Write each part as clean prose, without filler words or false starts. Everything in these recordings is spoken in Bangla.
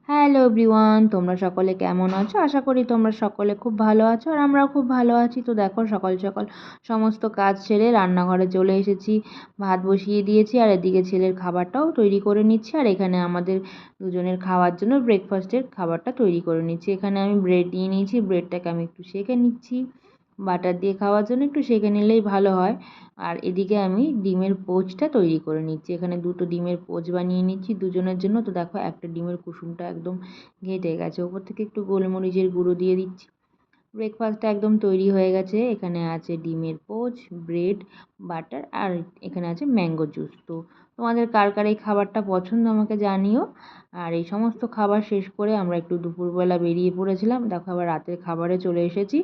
হ্যালো এভরিওয়ান, তোমরা সকলে কেমন আছো? আশা করি তোমরা সকলে খুব ভালো আছো আর আমরাও খুব ভালো আছি। তো দেখো সকাল সকাল সমস্ত কাজ সেরে রান্নাঘরে চলে এসেছি। ভাত বসিয়ে দিয়েছি আর এদিকে ছেলের খাবারটাও তৈরি করে নিচ্ছি। আর এখানে আমাদের দুজনের খাওয়ার জন্য ব্রেকফাস্টের খাবারটা তৈরি করে নিচ্ছি। এখানে আমি ব্রেড নিয়ে নিয়েছি, ব্রেডটাকে আমি একটু সেঁকে নিচ্ছি। বাটার দিয়ে খাওয়ার জন্য একটু সেঁকে নিলেই ভালো হয়। আর এদিকে আমি ডিমের পোচটা তৈরি করে নিচ্ছি। এখানে দুটো ডিমের পোচ বানিয়ে নিচ্ছি দুজনের জন্য। তো দেখো একটা ডিমের কুসুমটা একদম ঘেঁটে গেছে, ওপর থেকে একটু গোলমরিচের গুঁড়ো দিয়ে দিচ্ছি। ব্রেকফাস্টটা একদম তৈরি হয়ে গেছে। এখানে আছে ডিমের পোচ, ব্রেড, বাটার আর এখানে আছে ম্যাঙ্গো জুস। তো তোমাদের কার কার এই খাবারটা পছন্দ আমাকে জানিও। আর এই সমস্ত খাবার শেষ করে আমরা একটু দুপুরবেলা বেরিয়ে পড়েছিলাম। দেখো আবার রাতের খাবারে চলে এসেছি।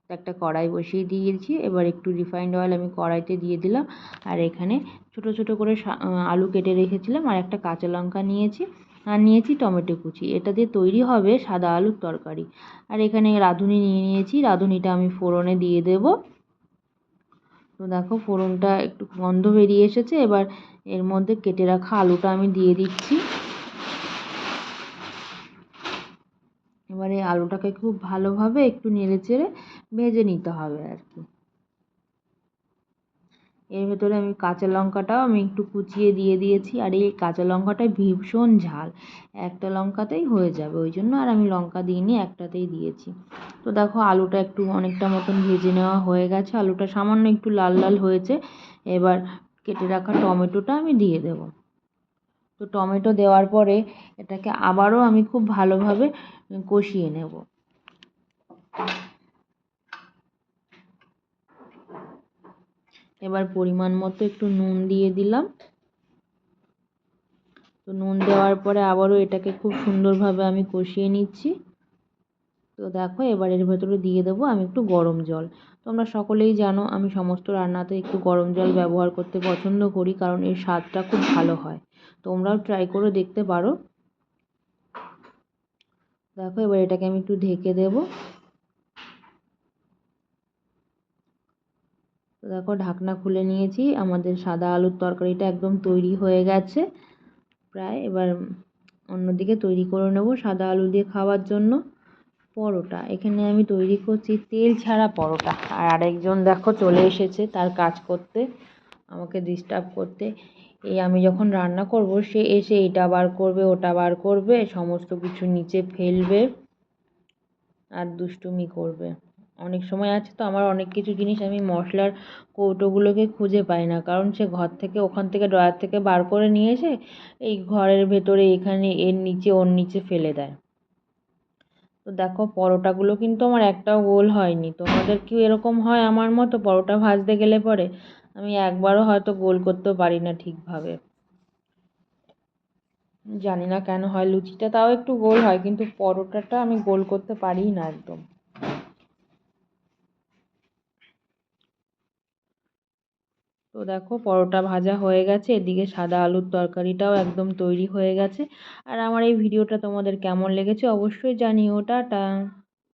একটা কড়াই বসিয়ে দিয়েছি, এবার একটু রিফাইন্ড অয়েল আমি কড়াইতে দিয়ে দিলাম। আর এখানে ছোট ছোট করে আলু কেটে রেখেছিলাম আর একটা কাঁচা লঙ্কা নিয়েছি আর নিয়েছি টমেটো কুচি। এটা দিয়ে তৈরি হবে সাদা আলুর তরকারি। আর এখানে রাঁধুনি নিয়ে নিয়েছি, রাঁধুনিটা আমি ফোড়নে দিয়ে দেব। তো দেখো ফোড়নটা একটু গন্ধ বেরিয়ে এসেছে, এবার এর মধ্যে কেটে রাখা আলুটা আমি দিয়ে দিচ্ছি। এবারে আলুটাকে খুব ভালোভাবে একটু নেড়েচেড়ে ভেজে নিতে হবে আর কি। এর ভেতরে আমি কাঁচা লঙ্কাটাও আমি একটু কুচিয়ে দিয়ে দিয়েছি। আর এই কাঁচা লঙ্কাটায় ভীষণ ঝাল, একটা লঙ্কাতেই হয়ে যাবে, ওই জন্য আর আমি লঙ্কা দিইনি, একটাতেই দিয়েছি। তো দেখো আলুটা একটু অনেকটা মতন ভেজে নেওয়া হয়ে গেছে, আলুটা সামান্য একটু লাল লাল হয়েছে। এবার কেটে রাখা টমেটোটা আমি দিয়ে দেব। তো টমেটো দেওয়ার পরে এটাকে আবারও আমি খুব ভালোভাবে কষিয়ে নেব। এবার পরিমাণ মতো একটু নুন দিয়ে দিলাম। তো নুন দেওয়ার পরে আবারও এটাকে খুব সুন্দরভাবে আমি কষিয়ে নিচ্ছি। তো দেখো এবার এর ভেতরে দিয়ে দেবো আমি একটু গরম জল। তোমরা সকলেই জানো আমি সমস্ত রান্নাতে একটু গরম জল ব্যবহার করতে পছন্দ করি, কারণ এর স্বাদটা খুব ভালো হয়। তোমরাও ট্রাই করে দেখতে পারো। দেখো এবার এটাকে আমি একটু ঢেকে দেবো। তো দেখো ঢাকনা খুলে নিয়েছি, আমাদের সাদা আলুর তরকারিটা একদম তৈরি হয়ে গেছে প্রায়। এবার অন্যদিকে তৈরি করে নেব সাদা আলু দিয়ে খাওয়ার জন্য পরোটা। এখানে আমি তৈরি করছি তেল ছাড়া পরোটা। আর আরেকজন দেখো চলে এসেছে তার কাজ করতে, আমাকে ডিস্টার্ব করতে। এই আমি যখন রান্না করব সে এসে এটা বার করবে, ওটা বার করবে, সমস্ত কিছু নিচে ফেলবে আর দুষ্টুমি করবে। অনেক সময় আছে তো আমার অনেক কিছু জিনিস আমি মশলার কৌটোগুলোকে খুঁজে পাই না, কারণ সে ঘর থেকে ওখান থেকে ড্রয়ার থেকে বার করে নিয়ে এসে এই ঘরের ভেতরে এখানে এর নিচে ওর নিচে ফেলে দেয়। তো দেখো পরোটাগুলো কিন্তু আমার একটাও গোল হয়নি। তোমাদের কি এরকম হয় আমার মতো? পরোটা ভাজতে গেলে পরে আমি একবারও হয়তো গোল করতেও পারি না ঠিকভাবে, জানি না কেন হয়। লুচিটা তাও একটু গোল হয়, কিন্তু পরোটাটা আমি গোল করতে পারি না একদম। তো দেখো পরোটা ভাজা হয়ে গেছে, এদিকে সাদা আলুর তরকারিটাও একদম তৈরি হয়ে গেছে। আর আমার এই ভিডিওটা তোমাদের কেমন লেগেছে অবশ্যই জানিও। টাটা।